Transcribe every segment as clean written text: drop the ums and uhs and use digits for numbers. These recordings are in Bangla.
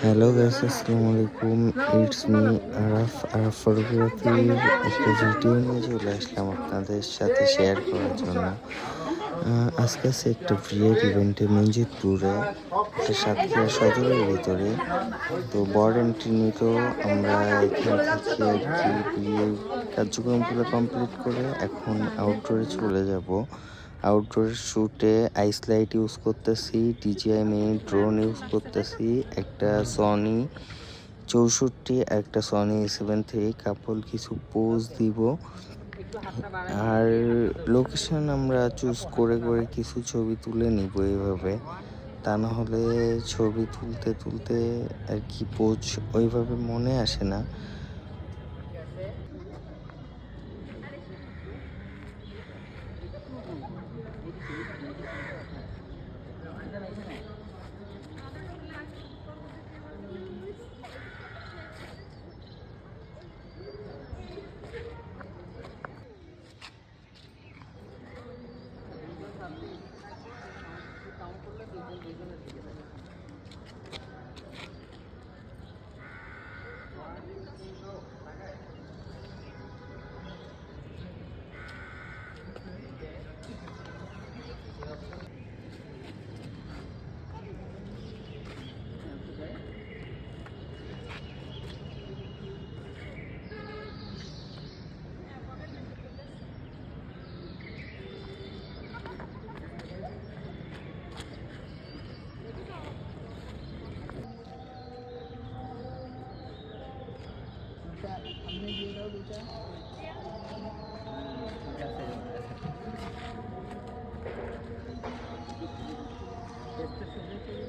হ্যালো গাইস, আসসালামু আলাইকুম। ইটস মি আরাফ ফটোগ্রাফির একটা ভিডিও নিয়ে চলে আসলাম আপনাদের সাথে শেয়ার করার জন্য। আজকে আছে একটা বিয়ের ইভেন্টে মঞ্জিতপুরে, এটা সাতক্ষীরা সদরের ভিতরে। তো বর এন্ট্রি নিত, আমরা এখান থেকে আর কি বিয়ের কার্যক্রমগুলো কমপ্লিট করে এখন আউটডোরে চলে যাব। আউটডোর শুটে আইস লাইট ইউজ করতেছি, ডিজিআই মিনি ড্রোন ইউজ করতেছি, একটা সনি 64 একটা সনি A7 III কাপল কিছু পোজ দিব। আর লোকেশন আমরা চুজ করে করে কিছু ছবি তুলে নিব এইভাবে, তা না হলে ছবি তুলতে তুলতে আর কি পোজ ওইভাবে মনে আসে না।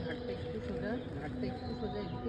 ঘাটটা একটু সোজা, ঘাটটা একটু সোজা, এদিকে